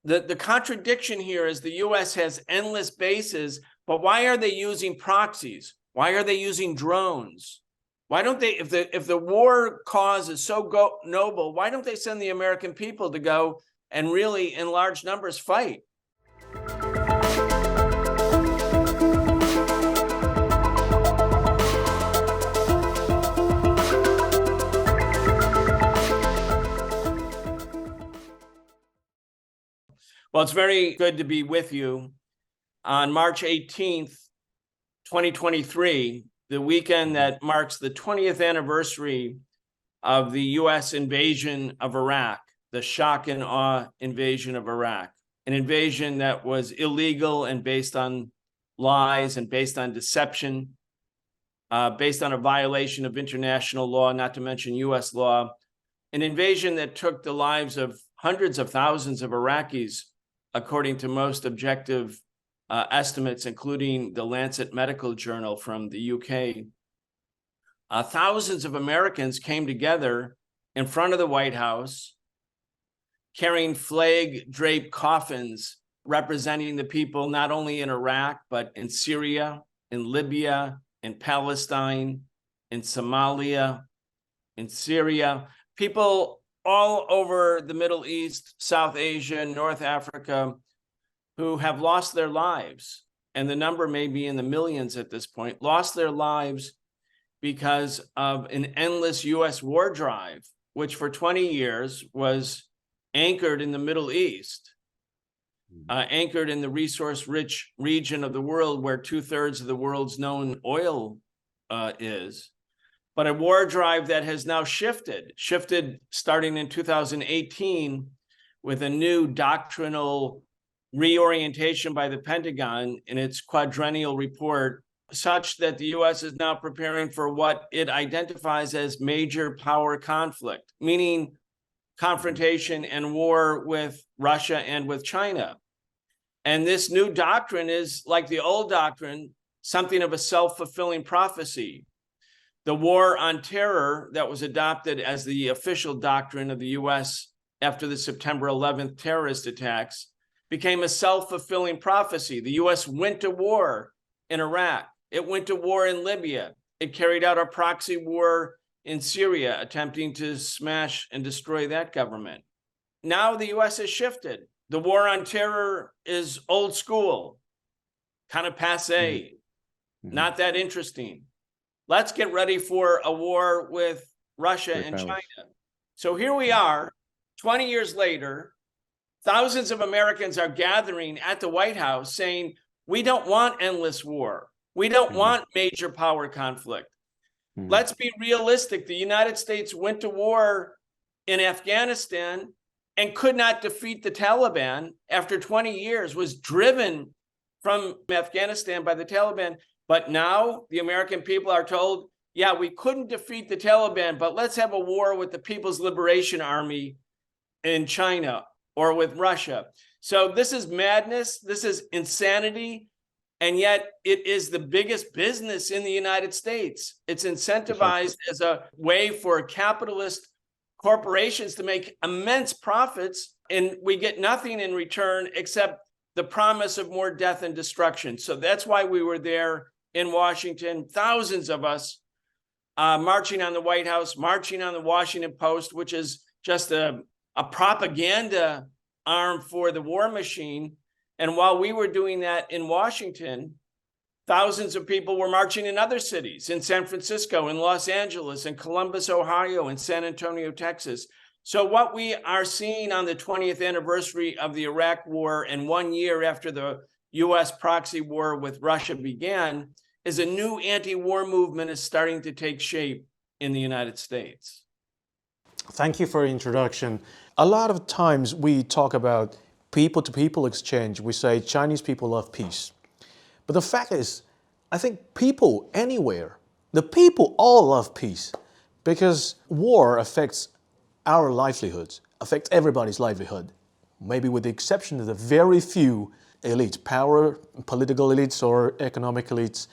The contradiction here is the US has endless bases, but why are they using proxies? Why are they using drones? Why don't they, if the war cause is so noble, why don't they send the American people to go and really in large numbers fight? Well, it's very good to be with you on March 18th, 2023, the weekend that marks the 20th anniversary of the US invasion of Iraq, the shock and awe invasion of Iraq, an invasion that was illegal and based on lies and based on deception, based on a violation of international law, not to mention US law, an invasion that took the lives of hundreds of thousands of Iraqis, according to most objective estimates, including the Lancet Medical Journal from the UK. Thousands of Americans came together in front of the White House, carrying flag-draped coffins representing the people not only in Iraq, but in Syria, in Libya, in Palestine, in Somalia, in Syria. People all over the Middle East, South Asia, North Africa, who have lost their lives, and the number may be in the millions at this point, lost their lives because of an endless US war drive, which for 20 years was anchored in the Middle East, anchored in the resource-rich region of the world where 2/3 of the world's known oil is. But a war drive that has now shifted starting in 2018 with a new doctrinal reorientation by the Pentagon in its quadrennial report, such that the US is now preparing for what it identifies as major power conflict, meaning confrontation and war with Russia and with China. And this new doctrine is, like the old doctrine, something of a self-fulfilling prophecy. The war on terror that was adopted as the official doctrine of the US after the September 11th terrorist attacks became a self-fulfilling prophecy. The US went to war in Iraq. It went to war in Libya. It carried out a proxy war in Syria, attempting to smash and destroy that government. Now the US has shifted. The war on terror is old school, kind of passé, not that interesting. Let's get ready for a war with Russia and China. So here we are, 20 years later, thousands of Americans are gathering at the White House saying, we don't want endless war. We don't want major power conflict. Let's be realistic. The United States went to war in Afghanistan and could not defeat the Taliban after 20 years, was driven from Afghanistan by the Taliban. But now the American people are told, yeah, we couldn't defeat the Taliban, but let's have a war with the People's Liberation Army in China or with Russia. So this is madness. This is insanity. And yet it is the biggest business in the United States. It's incentivized as a way for capitalist corporations to make immense profits, and we get nothing in return except the promise of more death and destruction. So that's why we were there in Washington, thousands of us marching on the White House, marching on the Washington Post, which is just a propaganda arm for the war machine. And while we were doing that in Washington, thousands of people were marching in other cities, in San Francisco, in Los Angeles, in Columbus, Ohio, in San Antonio, Texas. So what we are seeing on the 20th anniversary of the Iraq War and 1 year after the US proxy war with Russia began is a new anti-war movement is starting to take shape in the United States. Thank you for your introduction. A lot of times we talk about people-to-people exchange. We say Chinese people love peace. But the fact is, I think people anywhere, the people all love peace because war affects our livelihoods, affects everybody's livelihood, maybe with the exception of the very few elites, power, political elites or economic elites,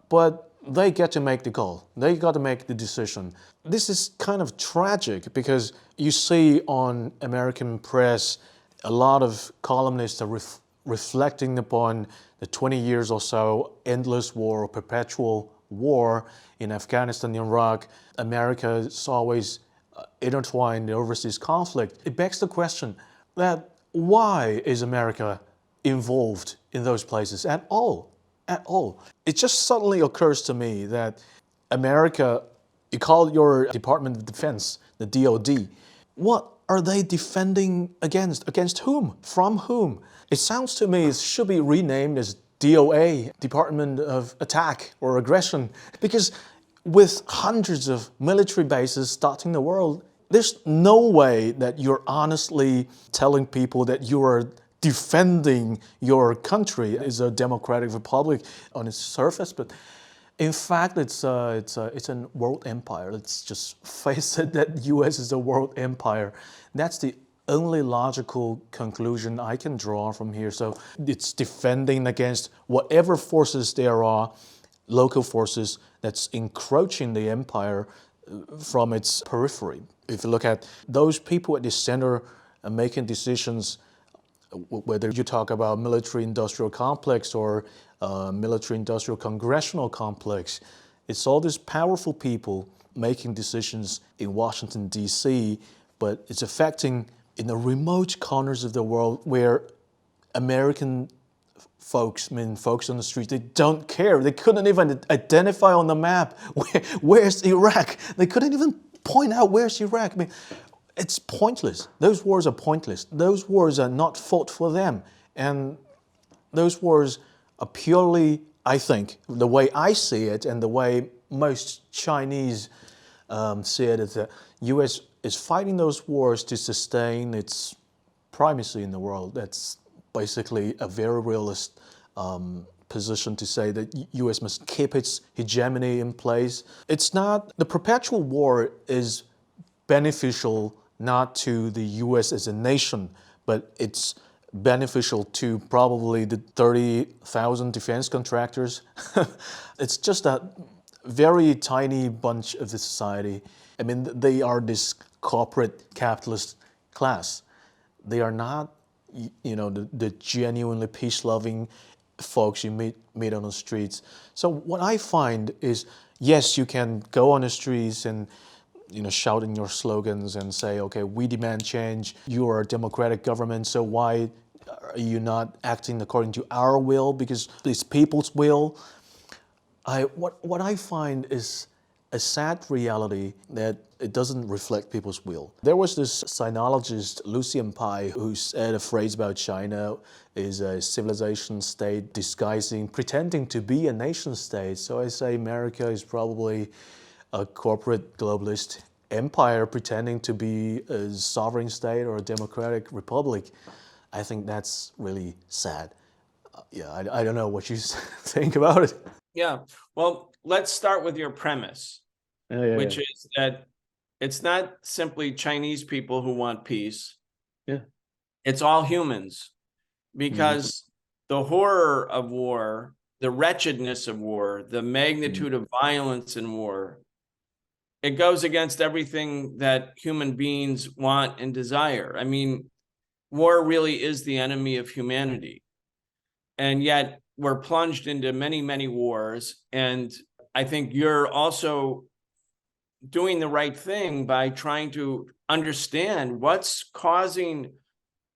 but they get to make the call. They got to make the decision. This is kind of tragic because you see on American press a lot of columnists are reflecting upon the 20 years or so endless war or perpetual war in Afghanistan and Iraq. America is always intertwined in the overseas conflict. It begs the question that why is America involved in those places at all? At all. It just suddenly occurs to me that America, you call your Department of Defense, the DoD, what are they defending against? Against whom? From whom? It sounds to me it should be renamed as DOA, Department of Attack or Aggression, because with hundreds of military bases dotting the world, there's no way that you're honestly telling people that you are defending your country. It's a democratic republic on its surface, but in fact, it's a world empire. Let's just face it, that U.S. is a world empire. That's the only logical conclusion I can draw from here. So it's defending against whatever forces there are, local forces that's encroaching the empire from its periphery. If you look at those people at the center making decisions, whether you talk about military-industrial complex or military-industrial congressional complex, it's all these powerful people making decisions in Washington, D.C., but it's affecting in the remote corners of the world where American folks, I mean, folks on the street, they don't care. They couldn't even identify on the map where's Iraq. They couldn't even point out where's Iraq. I mean, it's pointless. Those wars are pointless. Those wars are not fought for them. And those wars are purely, I think, the way I see it and the way most Chinese see it, is that U.S. is fighting those wars to sustain its primacy in the world. That's basically a very realist position to say that U.S. must keep its hegemony in place. It's not, the perpetual war is beneficial not to the U.S. as a nation, but it's beneficial to probably the 30,000 defense contractors. It's just a very tiny bunch of the society. I mean, they are this corporate capitalist class. They are not, you know, the genuinely peace-loving folks you meet on the streets. So what I find is, yes, you can go on the streets and, you know, shouting your slogans and say, okay, we demand change. You are a democratic government, so why are you not acting according to our will? Because it's people's will. What I find is a sad reality that it doesn't reflect people's will. There was this sinologist, Lucian Pye, who said a phrase about China is a civilization state pretending to be a nation state. So I say America is probably a corporate globalist empire pretending to be a sovereign state or a democratic republic. I think that's really sad. Yeah, I don't know what you think about it. Yeah, well, let's start with your premise, which is that it's not simply Chinese people who want peace. Yeah. It's all humans, because the horror of war, the wretchedness of war, the magnitude of violence in war, it goes against everything that human beings want and desire. I mean, war really is the enemy of humanity. And yet we're plunged into many, many wars. And I think you're also doing the right thing by trying to understand what's causing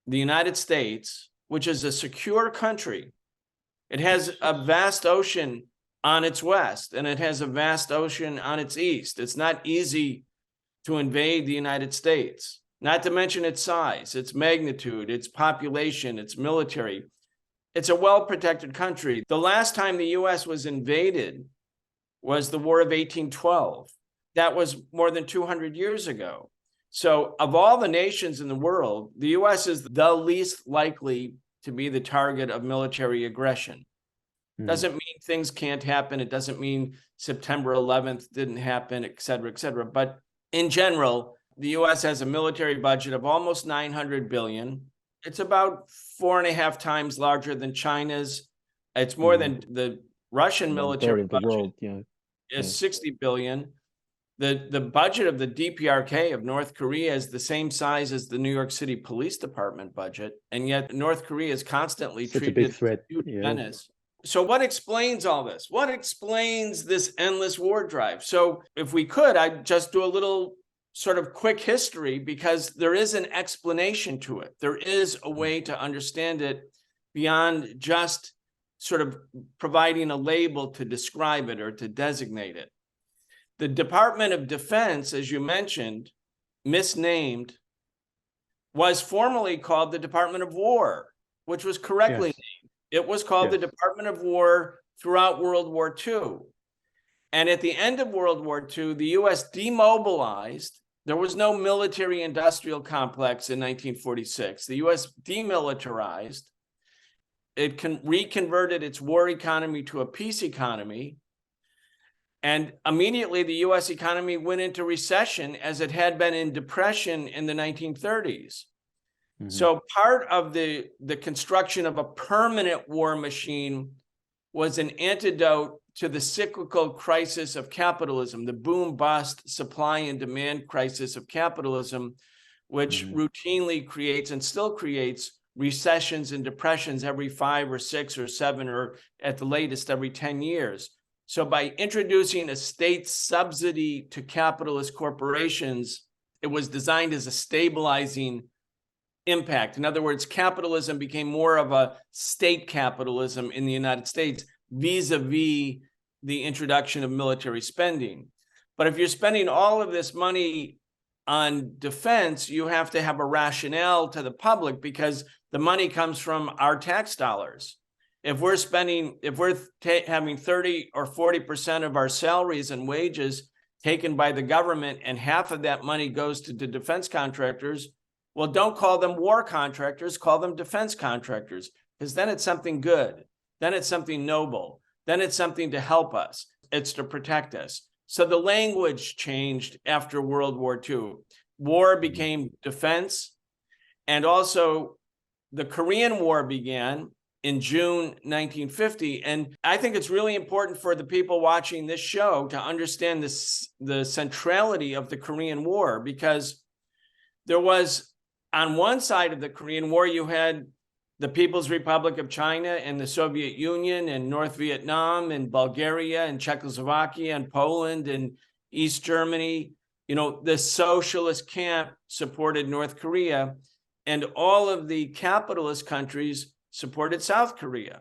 the United States, which is a secure country. It has a vast ocean on its west, and it has a vast ocean on its east. It's not easy to invade the United States, not to mention its size, its magnitude, its population, its military. It's a well-protected country. The last time the U.S. was invaded was the War of 1812. That was more than 200 years ago. So of all the nations in the world, the U.S. is the least likely to be the target of military aggression. Doesn't mean things can't happen. It doesn't mean September 11th didn't happen, et cetera, et cetera. But in general, the U.S. has a military budget of almost $900 billion. It's about 4.5 times larger than China's. It's more than the Russian military budget is $60 billion. The budget of the DPRK of North Korea is the same size as the New York City Police Department budget, and yet North Korea is constantly Such a treated big as a threat. huge Yeah. menace. So what explains all this? What explains this endless war drive? So if we could, I'd just do a little sort of quick history, because there is an explanation to it. There is a way to understand it beyond just sort of providing a label to describe it or to designate it. The Department of Defense, as you mentioned, misnamed, was formerly called the Department of War, which was correctly named. It was called the Department of War throughout World War II. And at the end of World War II, the US demobilized. There was no military industrial complex in 1946. The US demilitarized. It reconverted its war economy to a peace economy. And immediately the US economy went into recession, as it had been in depression in the 1930s. So part of the construction of a permanent war machine was an antidote to the cyclical crisis of capitalism, the boom-bust supply and demand crisis of capitalism, which routinely creates and still creates recessions and depressions every 5 or 6 or 7, or at the latest every 10 years. So by introducing a state subsidy to capitalist corporations, it was designed as a stabilizing impact. In other words, capitalism became more of a state capitalism in the United States vis-a-vis the introduction of military spending. But if you're spending all of this money on defense, you have to have a rationale to the public, because the money comes from our tax dollars. If we're having 30 or 40% of our salaries and wages taken by the government, and half of that money goes to the defense contractors, well, don't call them war contractors, call them defense contractors, because then it's something good. Then it's something noble. Then it's something to help us. It's to protect us. So the language changed after World War II. War became defense. And also the Korean War began in June 1950. And I think it's really important for the people watching this show to understand the centrality of the Korean War, because there was, on one side of the Korean War, you had the People's Republic of China and the Soviet Union and North Vietnam and Bulgaria and Czechoslovakia and Poland and East Germany. You know, the socialist camp supported North Korea, and all of the capitalist countries supported South Korea.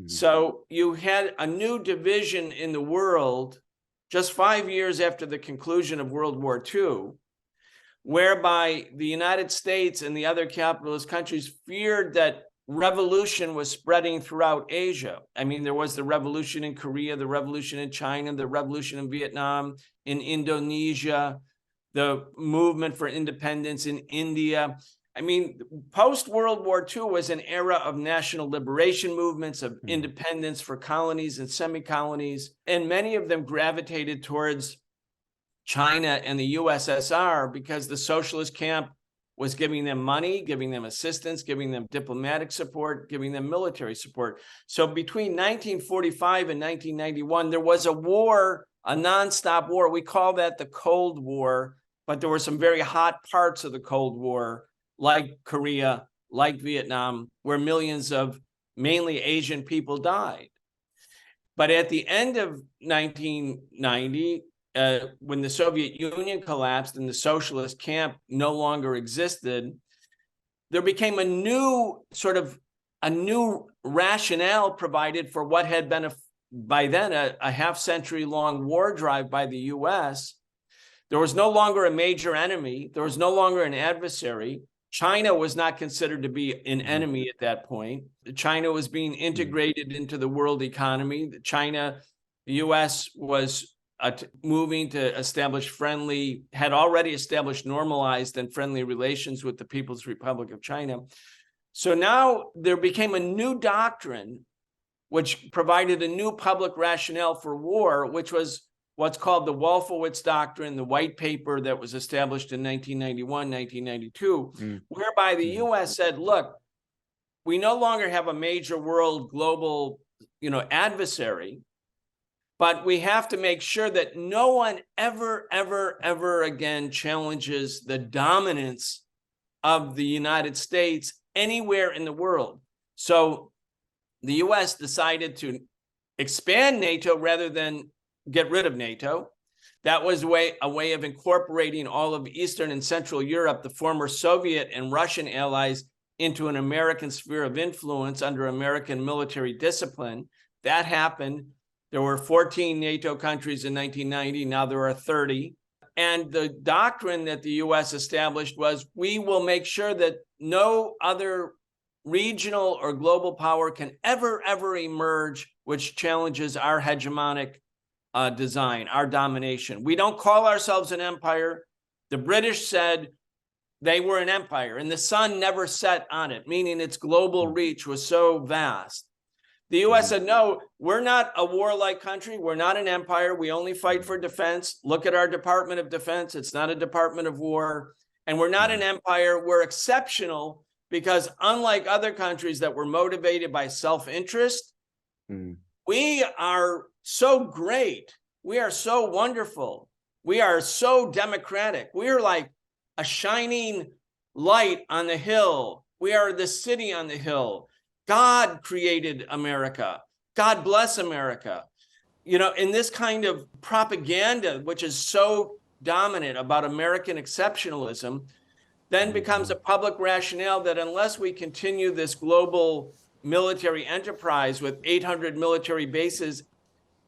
So you had a new division in the world just 5 years after the conclusion of World War II, whereby the United States and the other capitalist countries feared that revolution was spreading throughout Asia. I mean, there was the revolution in Korea, the revolution in China, the revolution in Vietnam, in Indonesia, the movement for independence in India. I mean, post-World War II was an era of national liberation movements, of independence for colonies and semi-colonies, and many of them gravitated towards China and the USSR because the socialist camp was giving them money, giving them assistance, giving them diplomatic support, giving them military support. So between 1945 and 1991, there was a war, a nonstop war. We call that the Cold War, but there were some very hot parts of the Cold War, like Korea, like Vietnam, where millions of mainly Asian people died. But at the end of 1990, when the Soviet Union collapsed and the socialist camp no longer existed, there became a new rationale provided for what had been by then a half-century long war drive by the US. There was no longer a major enemy. There was no longer an adversary. China was not considered to be an enemy at that point. China was being integrated into the world economy. The US was moving to establish had already established normalized and friendly relations with the People's Republic of China. So now there became a new doctrine which provided a new public rationale for war, which was what's called the Wolfowitz Doctrine, the white paper that was established in 1991, 1992, whereby the US said, look, we no longer have a major world global, adversary. But we have to make sure that no one ever again challenges the dominance of the United States anywhere in the world. So the US decided to expand NATO rather than get rid of NATO. That was a way of incorporating all of Eastern and Central Europe, the former Soviet and Russian allies, into an American sphere of influence under American military discipline. That happened. There were 14 NATO countries in 1990. Now there are 30. And the doctrine that the US established was, we will make sure that no other regional or global power can ever emerge which challenges our hegemonic design, our domination. We don't call ourselves an empire. The British said they were an empire, and the sun never set on it, meaning its global reach was so vast. The US said, no, we're not a warlike country. We're not an empire. We only fight for defense. Look at our Department of Defense. It's not a Department of War. And we're not an empire. We're exceptional because unlike other countries that were motivated by self-interest, we are so great. We are so wonderful. We are so democratic. We are like a shining light on the hill. We are the city on the hill. God created America. God bless America. You know, in this kind of propaganda, which is so dominant about American exceptionalism, then becomes a public rationale that unless we continue this global military enterprise with 800 military bases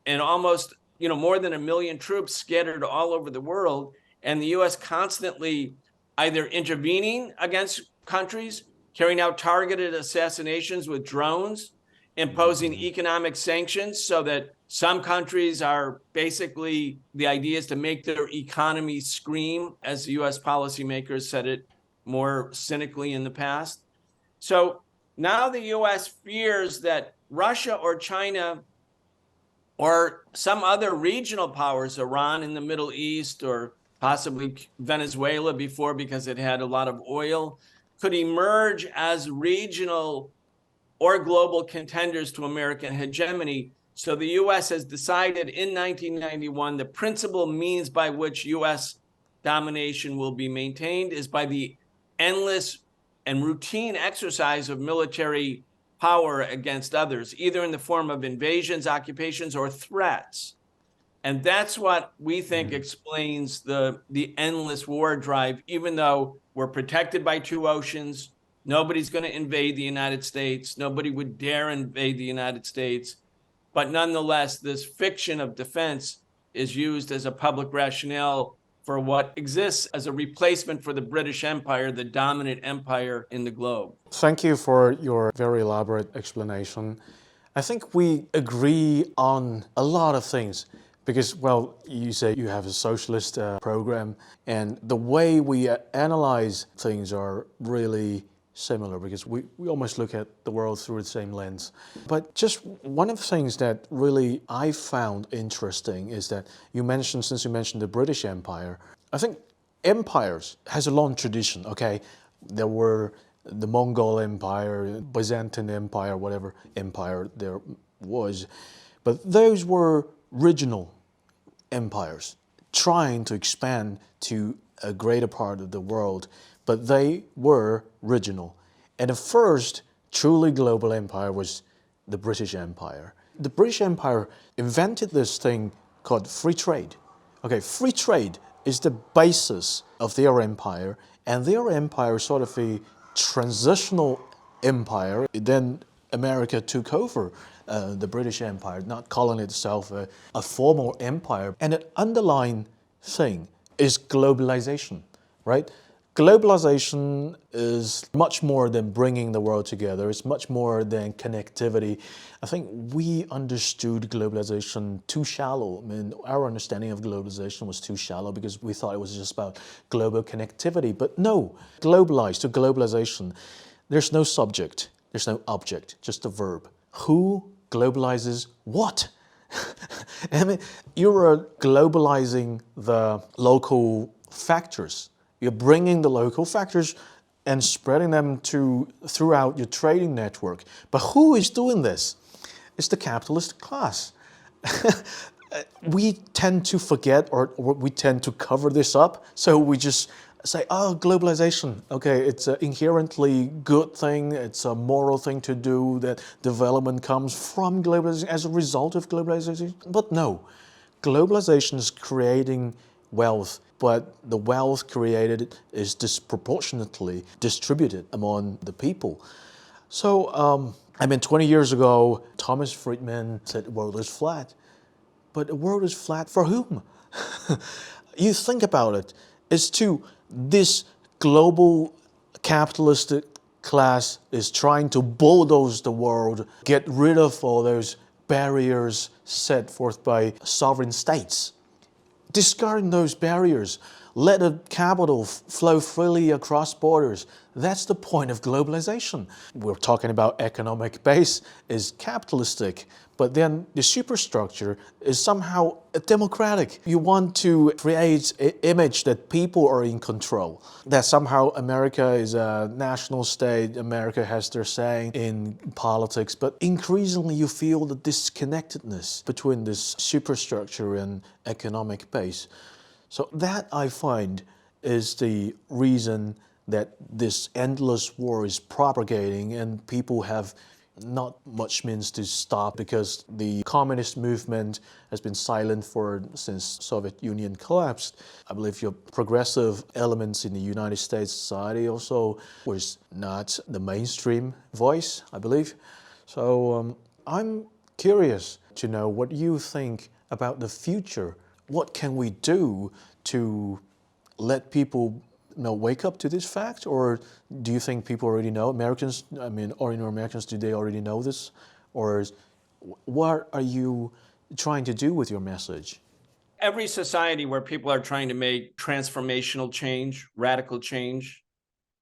and almost, more than 1 million troops scattered all over the world, and the US constantly either intervening against countries, carrying out targeted assassinations with drones, imposing economic sanctions so that some countries are basically, the idea is to make their economy scream, as the US policymakers said it more cynically in the past. So now the US fears that Russia or China or some other regional powers, Iran in the Middle East, or possibly Venezuela before because it had a lot of oil, could emerge as regional or global contenders to American hegemony. So the US has decided in 1991 the principal means by which US domination will be maintained is by the endless and routine exercise of military power against others, either in the form of invasions, occupations, or threats. And that's what we think explains the endless war drive, even though we're protected by 2 oceans. Nobody's going to invade the United States. Nobody would dare invade the United States. But nonetheless, this fiction of defense is used as a public rationale for what exists as a replacement for the British Empire, the dominant empire in the globe. Thank you for your very elaborate explanation. I think we agree on a lot of things because, well, you say you have a socialist program, and the way we analyze things are really similar because we almost look at the world through the same lens. But just one of the things that really I found interesting is that since you mentioned the British Empire, I think empires has a long tradition, okay? There were the Mongol Empire, Byzantine Empire, whatever empire there was, but those were regional empires trying to expand to a greater part of the world, but they were regional. And the first truly global empire was the British Empire. The British Empire invented this thing called free trade. Okay, free trade is the basis of their empire, and their empire is sort of a transitional empire. Then America took over the British Empire, not calling itself a formal empire. And an underlying thing is globalization, right? Globalization is much more than bringing the world together. It's much more than connectivity. I think we understood globalization too shallow. I mean, our understanding of globalization was too shallow because we thought it was just about global connectivity. But no, globalized to globalization, there's no subject, there's no object, just a verb. Who globalizes what? I mean, you're globalizing the local factors. You're bringing the local factors and spreading them throughout your trading network. But who is doing this? It's the capitalist class. We tend to forget or we tend to cover this up. So we just say, oh, globalization. Okay, it's an inherently good thing. It's a moral thing to do, that development comes from globalization as a result of globalization. But no, globalization is creating wealth, but the wealth created is disproportionately distributed among the people. So, 20 years ago, Thomas Friedman said the world is flat. But the world is flat for whom? You think about it. It's to this global capitalistic class is trying to bulldoze the world, get rid of all those barriers set forth by sovereign states. Discarding those barriers, let the capital flow freely across borders. That's the point of globalization. We're talking about economic base is capitalistic, but then the superstructure is somehow democratic. You want to create an image that people are in control, that somehow America is a national state, America has their say in politics, but increasingly you feel the disconnectedness between this superstructure and economic base. So that, I find, is the reason that this endless war is propagating and people have not much means to stop, because the communist movement has been silent since Soviet Union collapsed. I believe your progressive elements in the United States society also was not the mainstream voice, I believe. So I'm curious to know what you think about the future. What can we do to let people wake up to this fact? Or do you think people already know? Americans, ordinary Americans, do they already know this? Or what are you trying to do with your message? Every society where people are trying to make transformational change, radical change,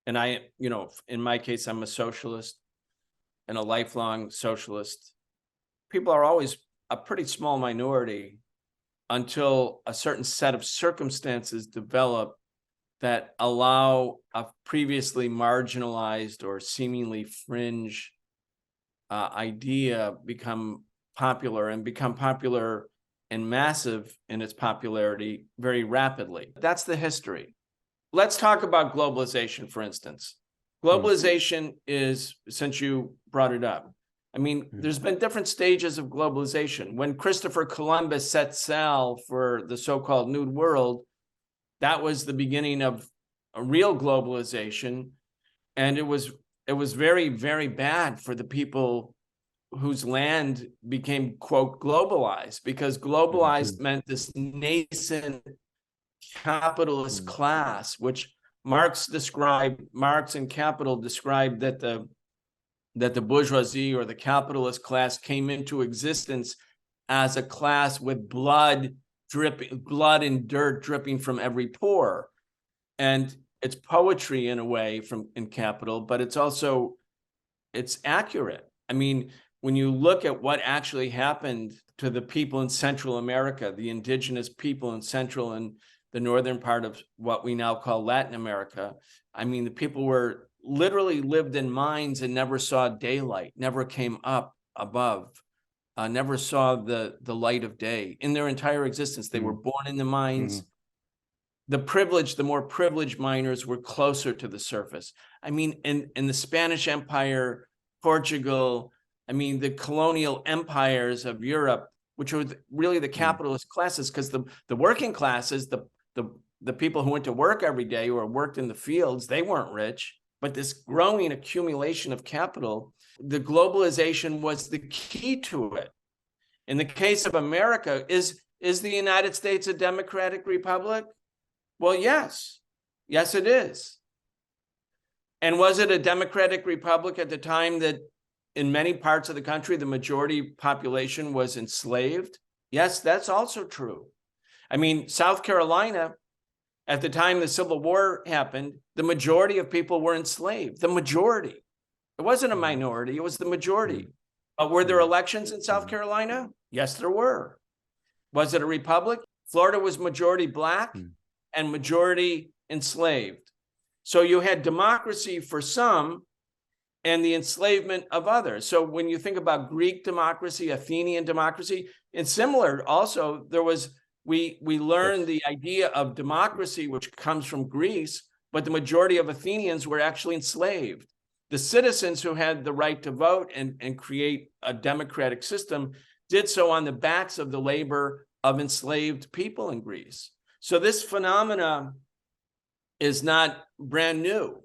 and in my case, I'm a socialist and a lifelong socialist. People are always a pretty small minority until a certain set of circumstances develop that allow a previously marginalized or seemingly fringe idea become popular and massive in its popularity very rapidly. That's the history. Let's talk about globalization, for instance. Globalization is, since you brought it up, there's been different stages of globalization. When Christopher Columbus set sail for the so-called New World, that was the beginning of a real globalization. And it was very, very bad for the people whose land became, quote, globalized, because globalized meant this nascent capitalist class, which Marx and Capital described that the bourgeoisie or the capitalist class came into existence as a class with blood and dirt dripping from every pore. And it's poetry in a way in Capital, but it's accurate. When you look at what actually happened to the people in Central America, the indigenous people in Central and the northern part of what we now call Latin America, the people were literally lived in mines and never saw daylight, never came up above, never saw the light of day in their entire existence. They were born in the mines. The more privileged miners were closer to the surface. In the Spanish Empire, Portugal, the colonial empires of Europe, which were really the capitalist classes, because the working classes, the people who went to work every day or worked in the fields, they weren't rich. But this growing accumulation of capital, the globalization was the key to it. In the case of America, is the United States a democratic republic? Well, yes. Yes, it is. And was it a democratic republic at the time that in many parts of the country, the majority population was enslaved? Yes, that's also true. South Carolina, at the time the Civil War happened, the majority of people were enslaved. The majority. It wasn't a minority, it was the majority. But were there elections in South Carolina? Yes, there were. Was it a republic? Florida was majority Black and majority enslaved. So you had democracy for some, and the enslavement of others. So when you think about Greek democracy, Athenian democracy, and similar also, we learned the idea of democracy, which comes from Greece, but the majority of Athenians were actually enslaved. The citizens who had the right to vote and create a democratic system did so on the backs of the labor of enslaved people in Greece. So this phenomena is not brand new,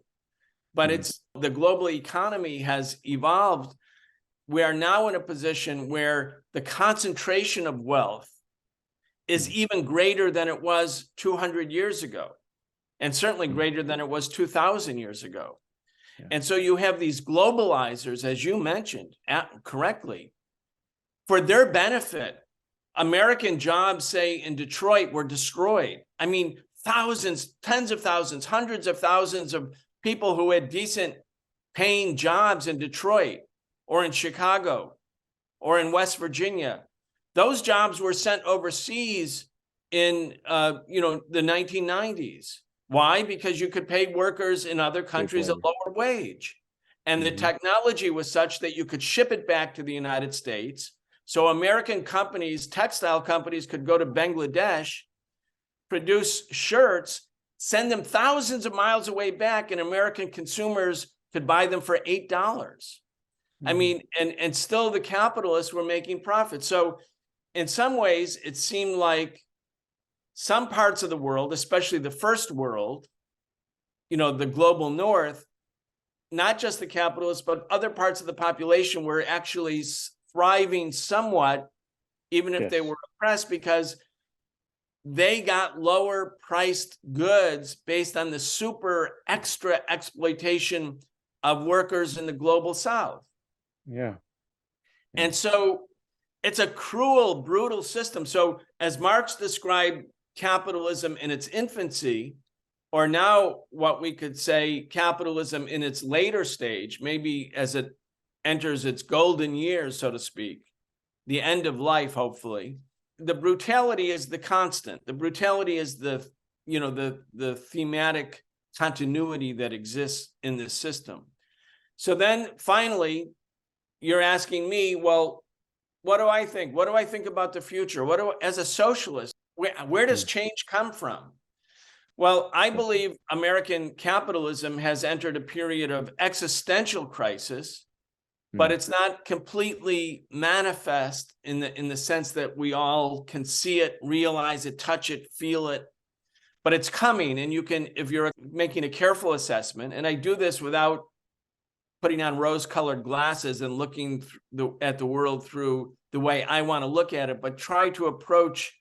but it's the global economy has evolved. We are now in a position where the concentration of wealth is even greater than it was 200 years ago, and certainly greater than it was 2,000 years ago. Yeah. And so you have these globalizers, as you mentioned correctly, for their benefit. American jobs, say in Detroit, were destroyed. I mean, thousands, tens of thousands, hundreds of thousands of people who had decent paying jobs in Detroit or in Chicago or in West Virginia, those jobs were sent overseas in the 1990s. Why? Because you could pay workers in other countries a lower wage. And the technology was such that you could ship it back to the United States. So American companies, textile companies, could go to Bangladesh, produce shirts, send them thousands of miles away back, and American consumers could buy them for $8. I mean, and still the capitalists were making profits. So in some ways, it seemed like some parts of the world, especially the first world, the global north, not just the capitalists, but other parts of the population were actually thriving somewhat, even if they were oppressed, because they got lower priced goods based on the super extra exploitation of workers in the global south. Yeah. And so it's a cruel, brutal system. So as Marx described capitalism in its infancy, or now what we could say capitalism in its later stage, maybe as it enters its golden years, so to speak, the end of life, hopefully, the brutality is the constant. The brutality is the thematic continuity that exists in this system. So then finally, you're asking me, well, what do I think? What do I think about the future? As a socialist, where does change come from? Well, I believe American capitalism has entered a period of existential crisis, but it's not completely manifest in the sense that we all can see it, realize it, touch it, feel it. But it's coming, and you can, if you're making a careful assessment, and I do this without putting on rose-colored glasses and looking at the world through the way I want to look at it, but try to approach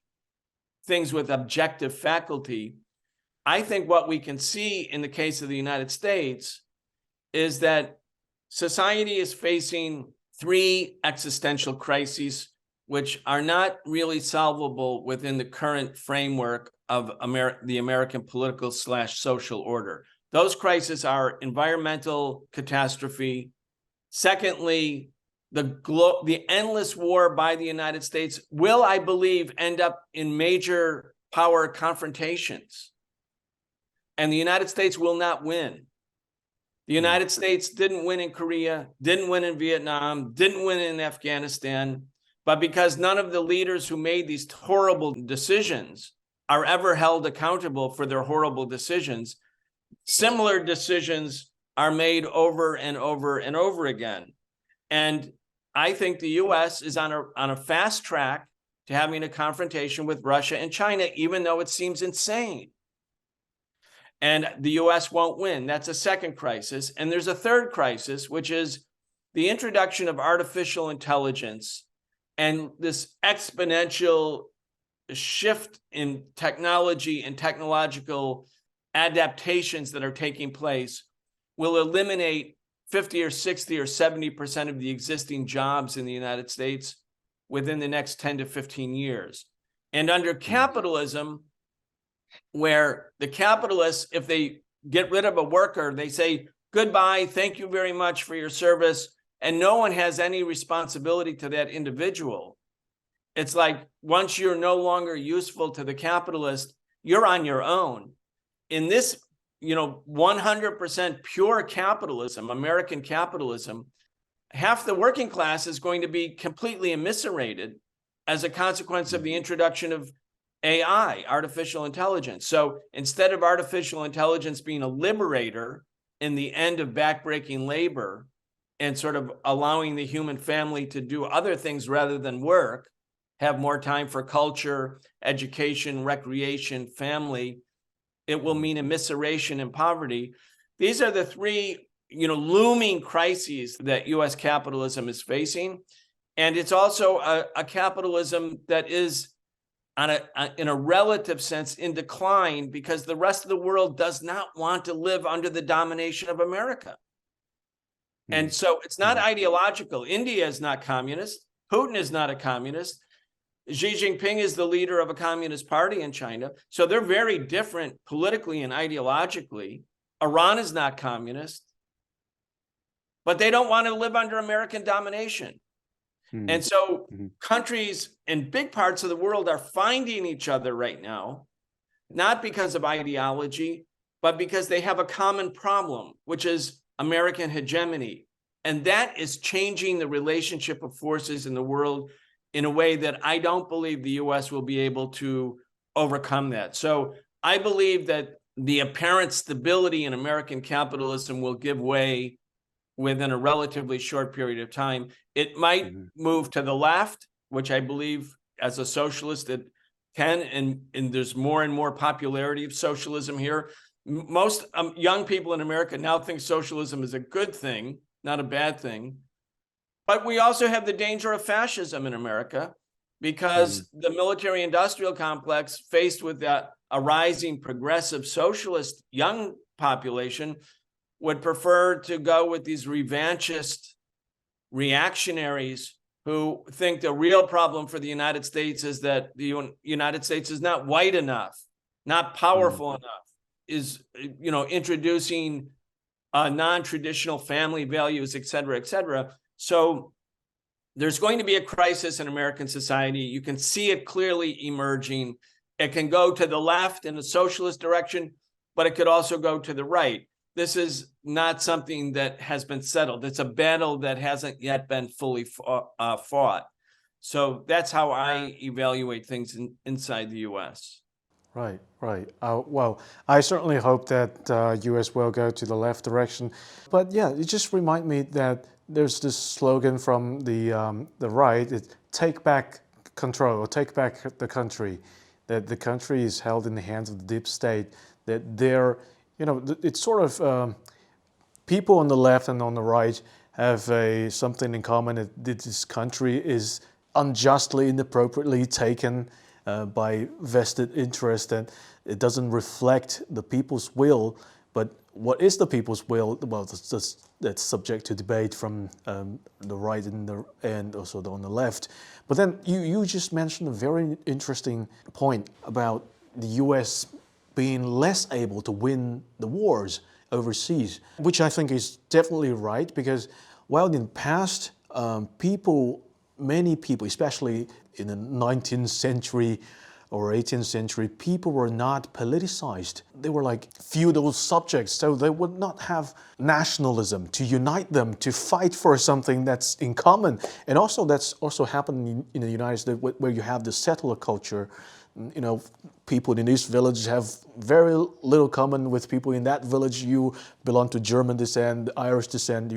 things with objective faculty. I think what we can see in the case of the United States is that society is facing three existential crises, which are not really solvable within the current framework of the American political / social order. Those crises are environmental catastrophe. Secondly, the endless war by the United States will, I believe, end up in major power confrontations. And the United States will not win. The United States didn't win in Korea, didn't win in Vietnam, didn't win in Afghanistan, but because none of the leaders who made these horrible decisions are ever held accountable for their horrible decisions, similar decisions are made over and over and over again. And I think the US is on a fast track to having a confrontation with Russia and China, even though it seems insane. And the US won't win. That's a second crisis. And there's a third crisis, which is the introduction of artificial intelligence and this exponential shift in technology and technological adaptations that are taking place will eliminate 50 or 60 or 70% of the existing jobs in the United States within the next 10 to 15 years. And under capitalism, where the capitalists, if they get rid of a worker, they say, goodbye, thank you very much for your service, and no one has any responsibility to that individual. It's like once you're no longer useful to the capitalist, you're on your own. In this 100% pure capitalism, American capitalism, half the working class is going to be completely eviscerated as a consequence of the introduction of AI, artificial intelligence. So instead of artificial intelligence being a liberator in the end of backbreaking labor and sort of allowing the human family to do other things rather than work, have more time for culture, education, recreation, family, it will mean immiseration and poverty. These are the three, looming crises that U.S. capitalism is facing. And it's also a capitalism that is in a relative sense in decline because the rest of the world does not want to live under the domination of America. And so it's not ideological. India is not communist. Putin is not a communist. Xi Jinping is the leader of a communist party in China. So they're very different politically and ideologically. Iran is not communist, but they don't want to live under American domination. And so countries in big parts of the world are finding each other right now, not because of ideology, but because they have a common problem, which is American hegemony. And that is changing the relationship of forces in the world in a way that I don't believe the US will be able to overcome that. So I believe that the apparent stability in American capitalism will give way within a relatively short period of time. It might move to the left, which I believe as a socialist it can, and there's more and more popularity of socialism here. Most young people in America now think socialism is a good thing, not a bad thing. But we also have the danger of fascism in America because the military-industrial complex, faced with a rising progressive socialist young population, would prefer to go with these revanchist reactionaries who think the real problem for the United States is that the United States is not white enough, not powerful enough, is introducing non-traditional family values, et cetera, et cetera. So there's going to be a crisis in American society. You can see it clearly emerging. It can go to the left in a socialist direction, but it could also go to the right. This is not something that has been settled. It's a battle that hasn't yet been fully fought. So that's how I evaluate things inside the U.S. Right, right. Well, I certainly hope that U.S. will go to the left direction. But yeah, it just reminds me that there's this slogan from the right, take back control, or take back the country, that the country is held in the hands of the deep state, that they're, it's sort of, people on the left and on the right have something in common, that this country is unjustly, inappropriately taken by vested interest, and it doesn't reflect the people's will. But what is the people's will? Well, that's subject to debate from the right and also on the left. But then you just mentioned a very interesting point about the U.S. being less able to win the wars overseas, which I think is definitely right, because while in the past, many people, especially in the 19th century or 18th century, people were not politicized. They were like feudal subjects, so they would not have nationalism to unite them, to fight for something that's in common. And also that's also happened in the United States, where you have the settler culture. People in this village have very little common with people in that village. You belong to German descent, Irish descent,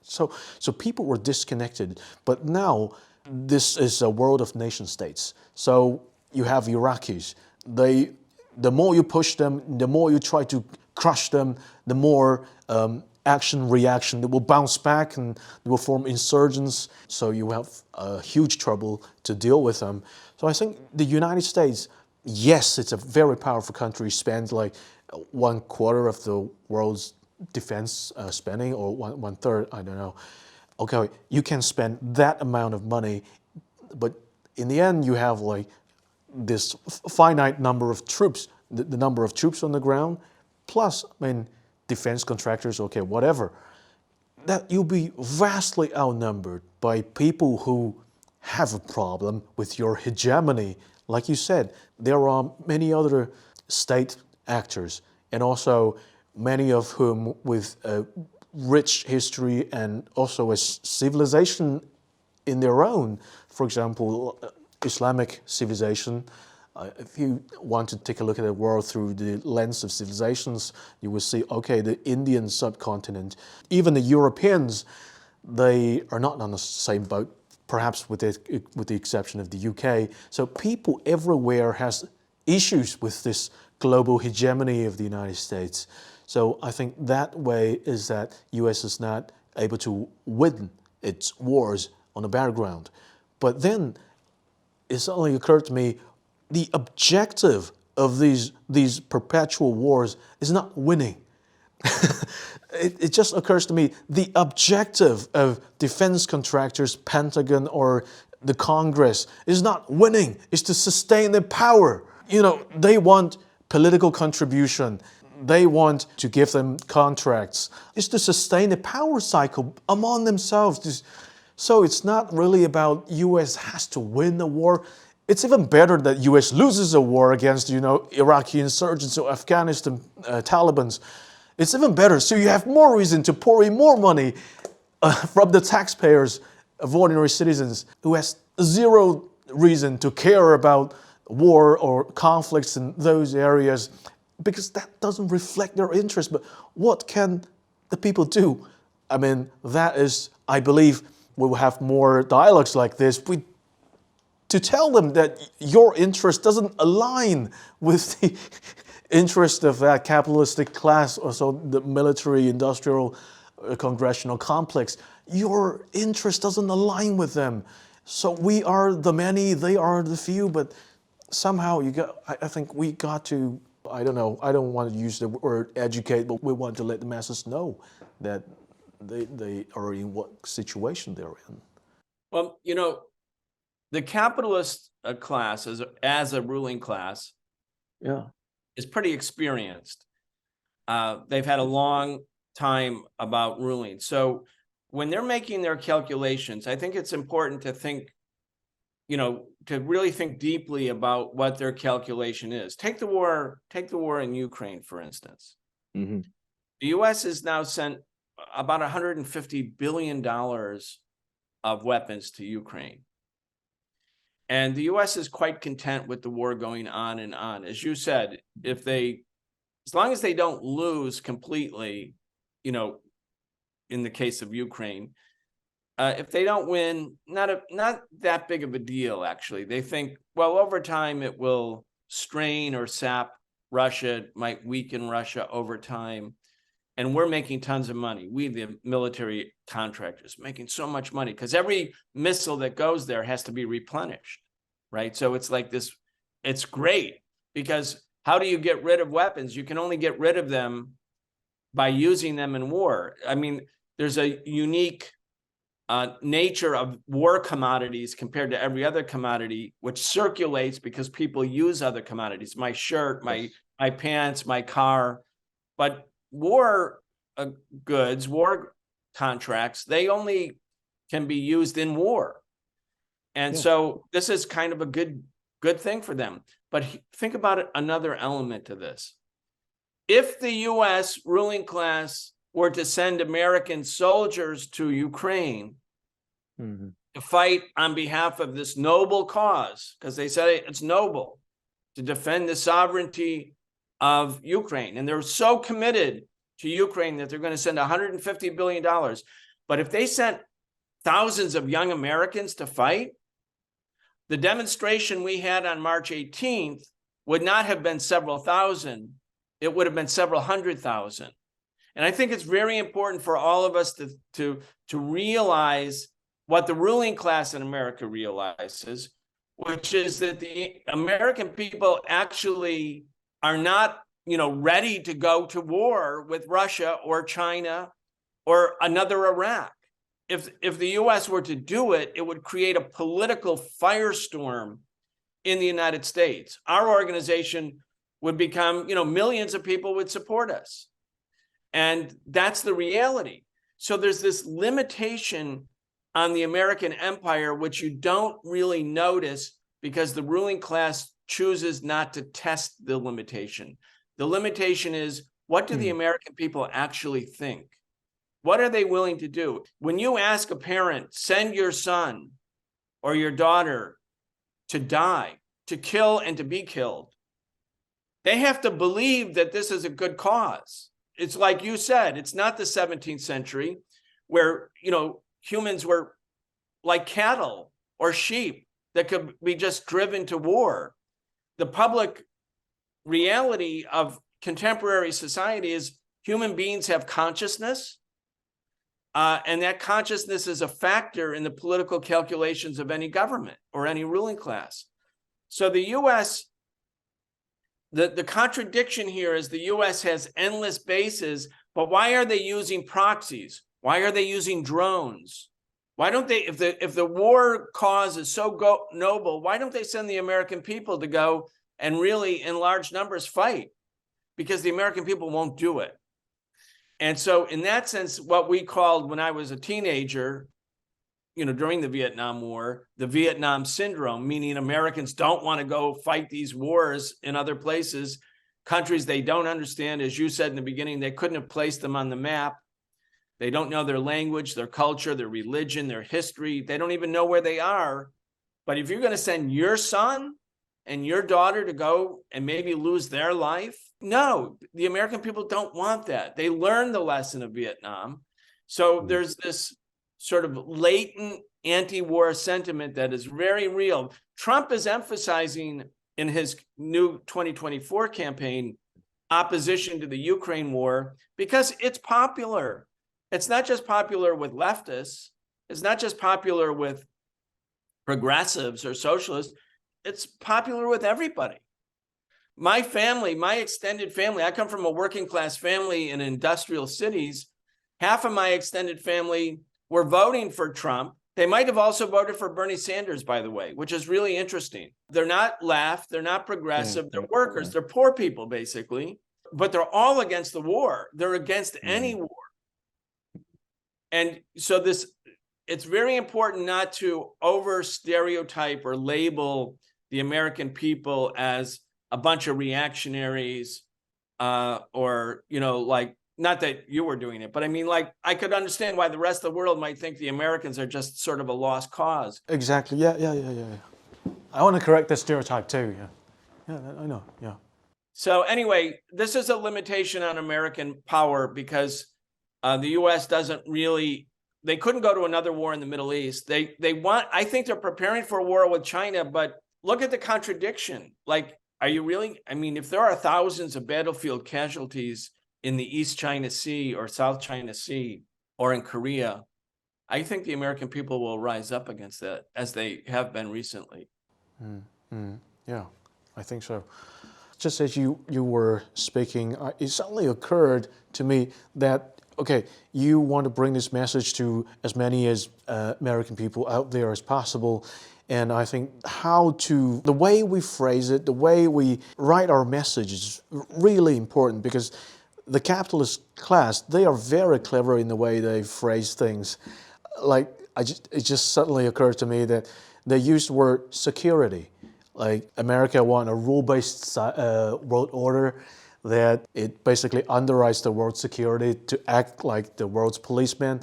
So people were disconnected. But now, this is a world of nation states. So you have Iraqis. The more you push them, the more you try to crush them, the more action, reaction, they will bounce back and they will form insurgents. So you have huge trouble to deal with them. So I think the United States, yes, it's a very powerful country, spends like 1/4 of the world's defense spending, or one third, I don't know. Okay, you can spend that amount of money, but in the end, you have like this finite number of troops, the number of troops on the ground, plus, defense contractors, okay, whatever. That you'll be vastly outnumbered by people who have a problem with your hegemony. Like you said, there are many other state actors and also many of whom with a rich history and also a civilization in their own. For example, Islamic civilization. If you want to take a look at the world through the lens of civilizations, you will see, okay, the Indian subcontinent, even the Europeans, they are not on the same boat, perhaps with the exception of the UK. So people everywhere has issues with this global hegemony of the United States. So I think that way is that US is not able to win its wars on the battleground. But then it suddenly occurred to me, the objective of these perpetual wars is not winning. It just occurs to me, the objective of defense contractors, Pentagon or the Congress is not winning, it's to sustain their power. You know, they want political contribution. They want to give them contracts. It's to sustain the power cycle among themselves. So it's not really about US has to win the war. It's even better that US loses a war against, Iraqi insurgents or Afghanistan Taliban. It's even better. So you have more reason to pour in more money from the taxpayers of ordinary citizens who has zero reason to care about war or conflicts in those areas, because that doesn't reflect their interest. But what can the people do? I mean, that is, I believe, we will have more dialogues like this. To tell them that your interest doesn't align with the interest of that capitalistic class, or so the military, industrial, congressional complex. Your interest doesn't align with them. So we are the many, they are the few, but somehow I think we got to, I don't know, I don't want to use the word educate, but we want to let the masses know that they are in what situation they're in. Well, the capitalist class as a ruling class is pretty experienced. They've had a long time about ruling. So when they're making their calculations, I think it's important to think, to really think deeply about what their calculation is. Take the war in Ukraine, for instance. Mm-hmm. The US has now sent about $150 billion of weapons to Ukraine. And the US is quite content with the war going on and on. As you said, as long as they don't lose completely, in the case of Ukraine, if they don't win, not that big of a deal, actually. They think, well, over time it will strain or sap Russia, it might weaken Russia over time. And we're making tons of money. We, the military contractors, making so much money because every missile that goes there has to be replenished, right? So it's like this, it's great because how do you get rid of weapons? You can only get rid of them by using them in war. I mean, there's a unique nature of war commodities compared to every other commodity, which circulates because people use other commodities, my shirt, my pants, my car. But war goods, war contracts, they only can be used in war. And so this is kind of a good thing for them. But think about it, another element to this. If the US ruling class were to send American soldiers to Ukraine to fight on behalf of this noble cause, because they said it's noble to defend the sovereignty of Ukraine. And they're so committed to Ukraine that they're going to send $150 billion. But if they sent thousands of young Americans to fight, the demonstration we had on March 18th would not have been several thousand. It would have been several 100,000. And I think it's very important for all of us to realize what the ruling class in America realizes, which is that the American people actually are not, ready to go to war with Russia or China or another Iraq. If the US were to do it, it would create a political firestorm in the United States. Our organization would become, millions of people would support us. And that's the reality. So there's this limitation on the American empire, which you don't really notice because the ruling class chooses not to test the limitation. The limitation is, what do the American people actually think? What are they willing to do? When you ask a parent, send your son or your daughter to die, to kill and to be killed, they have to believe that this is a good cause. It's like you said, it's not the 17th century where, humans were like cattle or sheep that could be just driven to war. The public reality of contemporary society is human beings have consciousness, and that consciousness is a factor in the political calculations of any government or any ruling class. So the U.S., the contradiction here is the U.S. has endless bases, but why are they using proxies? Why are they using drones? Why don't they, if the war cause is so noble, why don't they send the American people to go and really in large numbers fight? Because the American people won't do it. And so in that sense, what we called when I was a teenager, during the Vietnam War, the Vietnam syndrome, meaning Americans don't want to go fight these wars in other places, countries they don't understand. As you said in the beginning, they couldn't have placed them on the map. They don't know their language, their culture, their religion, their history. They don't even know where they are. But if you're going to send your son and your daughter to go and maybe lose their life, no, the American people don't want that. They learned the lesson of Vietnam. So there's this sort of latent anti-war sentiment that is very real. Trump is emphasizing in his new 2024 campaign opposition to the Ukraine war because it's popular. It's not just popular with leftists. It's not just popular with progressives or socialists. It's popular with everybody. My family, my extended family, I come from a working class family in industrial cities. Half of my extended family were voting for Trump. They might have also voted for Bernie Sanders, by the way, which is really interesting. They're not left, they're not progressive, they're workers, they're poor people, basically, but they're all against the war. They're against any war. And so it's very important not to over stereotype or label the American people as a bunch of reactionaries, or, not that you were doing it, but I mean, I could understand why the rest of the world might think the Americans are just sort of a lost cause. Exactly. Yeah. I want to correct this stereotype too. Yeah, I know. Yeah. So anyway, this is a limitation on American power because the U.S. doesn't really. They couldn't go to another war in the Middle East. I think they're preparing for a war with China, but look at the contradiction. Are you really? I mean, if there are thousands of battlefield casualties in the East China Sea or South China Sea or in Korea, I think the American people will rise up against that as they have been recently. Yeah, I think so. Just as you were speaking, it suddenly occurred to me that, okay, you want to bring this message to as many as American people out there as possible. And I think the way we phrase it, the way we write our message is really important because the capitalist class, they are very clever in the way they phrase things. It just suddenly occurred to me that they use the word security. Like America want a rule-based world order that it basically underwrites the world's security to act like the world's policeman.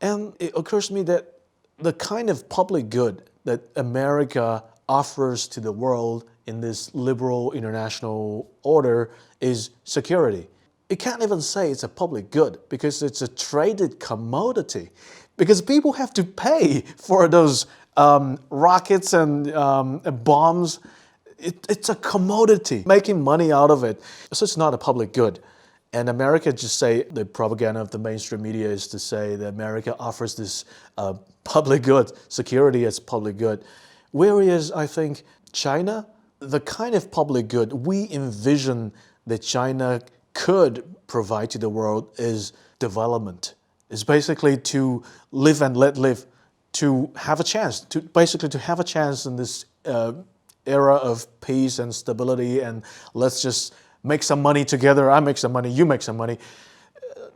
And it occurs to me that the kind of public good that America offers to the world in this liberal international order is security. You can't even say it's a public good because it's a traded commodity. Because people have to pay for those rockets and bombs. It's a commodity, making money out of it. So it's not a public good. And America just say, the propaganda of the mainstream media is to say that America offers this public good, security as public good. Whereas I think China, the kind of public good we envision that China could provide to the world is development. It's basically to live and let live, to have a chance, to have a chance in this era of peace and stability, and let's just make some money together. I make some money, you make some money.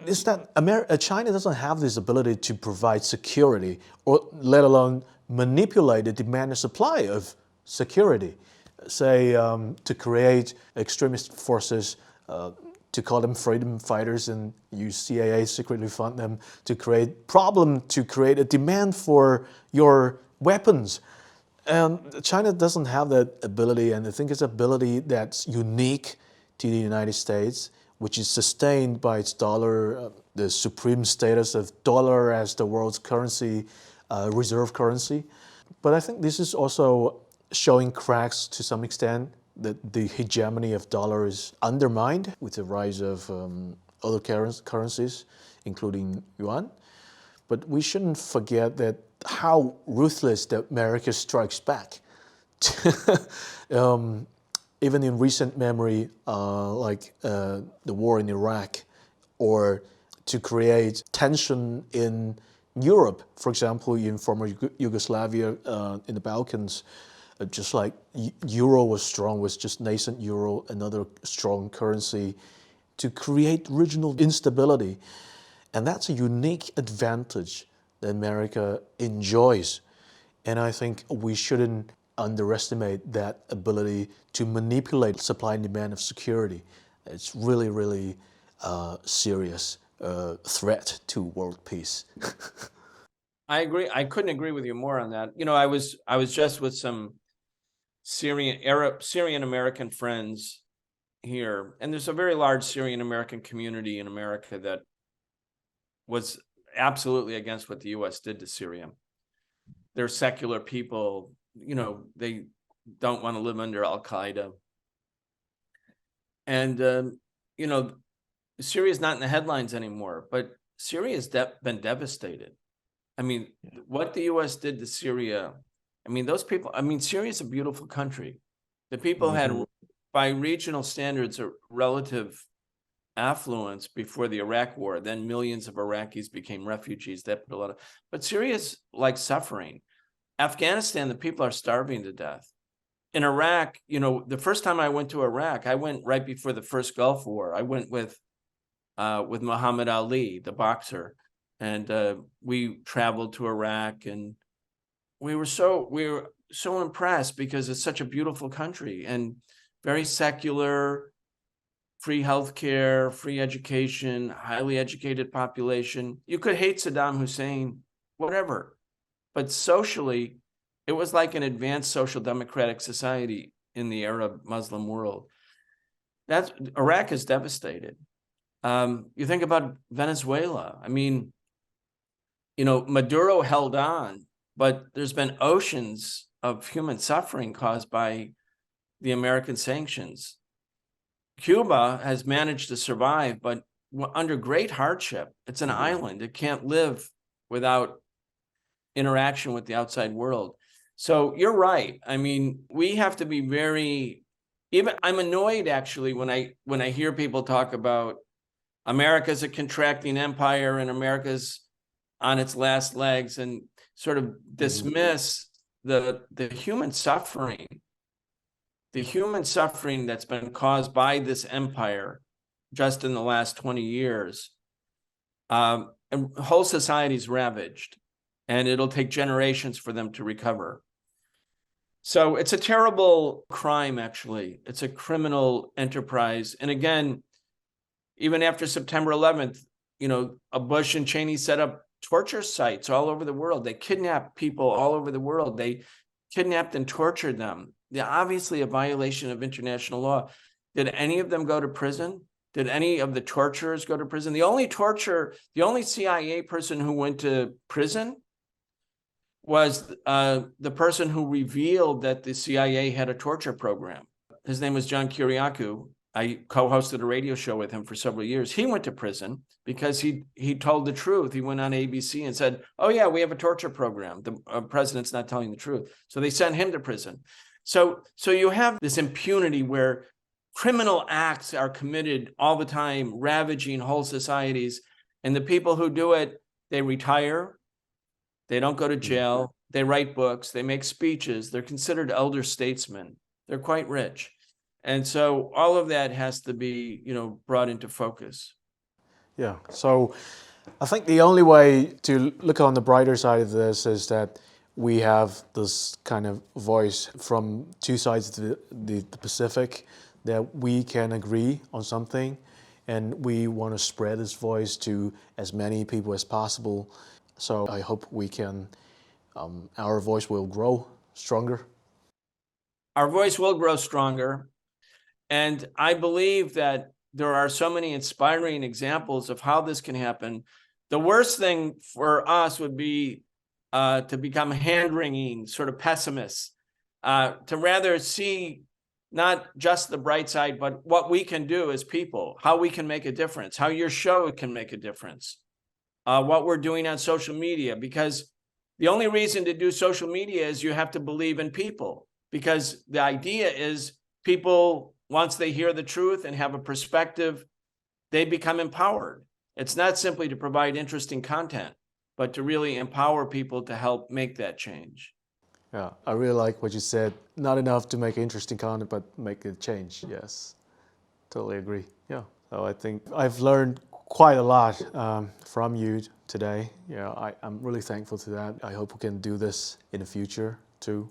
It's that China doesn't have this ability to provide security, or let alone manipulate the demand and supply of security. say, to create extremist forces, to call them freedom fighters and use CIA secretly fund them to create problem, to create a demand for your weapons. And China doesn't have that ability, and I think it's an ability that's unique to the United States, which is sustained by its dollar, the supreme status of dollar as the world's currency, reserve currency. But I think this is also showing cracks to some extent, that the hegemony of dollar is undermined with the rise of other currencies, including yuan. But we shouldn't forget that how ruthless that America strikes back. Even in recent memory, like the war in Iraq, or to create tension in Europe, for example, in former Yugoslavia, in the Balkans, just like euro was strong, was just nascent euro, another strong currency, to create regional instability. And that's a unique advantage that America enjoys. And I think we shouldn't underestimate that ability to manipulate supply and demand of security. It's really, really serious threat to world peace. I agree. I couldn't agree with you more on that. You know, I was just with some Syrian American friends here, and there's a very large Syrian American community in America that was absolutely against what the U.S. did to Syria. They're secular people, you know, they don't want to live under Al-Qaeda. And, you know, Syria's not in the headlines anymore, but Syria has been devastated. I mean, what the U.S. did to Syria, I mean, those people, I mean, Syria is a beautiful country. The people had, by regional standards, a relative affluence before the Iraq war. Then millions of Iraqis became refugees. That put a lot of, but Syria's like suffering. Afghanistan, the people are starving to death. In Iraq, you know, the first time I went to Iraq, I went right before the first Gulf War. I went with Muhammad Ali, the boxer, and we traveled to Iraq, and we were so impressed because it's such a beautiful country and very secular, free healthcare, free education, highly educated population. You could hate Saddam Hussein, whatever, but socially, it was like an advanced social democratic society in the Arab Muslim world. Iraq is devastated. You think about Venezuela. I mean, you know, Maduro held on, but there's been oceans of human suffering caused by the American sanctions. Cuba has managed to survive, but under great hardship. It's an island. It can't live without interaction with the outside world. So you're right. I mean, we have to be I'm annoyed actually when I hear people talk about America's a contracting empire and America's on its last legs, and sort of dismiss the human suffering. The human suffering that's been caused by this empire just in the last 20 years, and whole society's ravaged, and it'll take generations for them to recover. So it's a terrible crime, actually. It's a criminal enterprise. And again, even after September 11th, you know, Bush and Cheney set up torture sites all over the world. They kidnapped people all over the world. They kidnapped and tortured them. They're obviously a violation of international law. Did any of them go to prison? Did any of the torturers go to prison? The only CIA person who went to prison was the person who revealed that the CIA had a torture program. His name was John Kiriakou. I co-hosted a radio show with him for several years. He went to prison because he told the truth. He went on ABC and said, oh yeah, we have a torture program. The president's not telling the truth. So they sent him to prison. So you have this impunity where criminal acts are committed all the time, ravaging whole societies. And the people who do it, they retire. They don't go to jail. They write books. They make speeches. They're considered elder statesmen. They're quite rich. And so all of that has to be, you know, brought into focus. Yeah. So I think the only way to look on the brighter side of this is that we have this kind of voice from two sides of the Pacific that we can agree on something, and we want to spread this voice to as many people as possible. So I hope we can, our voice will grow stronger. Our voice will grow stronger. And I believe that there are so many inspiring examples of how this can happen. The worst thing for us would be to become hand-wringing, sort of pessimists, to rather see not just the bright side, but what we can do as people, how we can make a difference, how your show can make a difference, what we're doing on social media. Because the only reason to do social media is you have to believe in people, because the idea is people, once they hear the truth and have a perspective, they become empowered. It's not simply to provide interesting content, but to really empower people to help make that change. Yeah, I really like what you said. Not enough to make interesting content, but make a change. Yes, totally agree. Yeah, so I think I've learned quite a lot from you today. Yeah, I'm really thankful to that. I hope we can do this in the future too.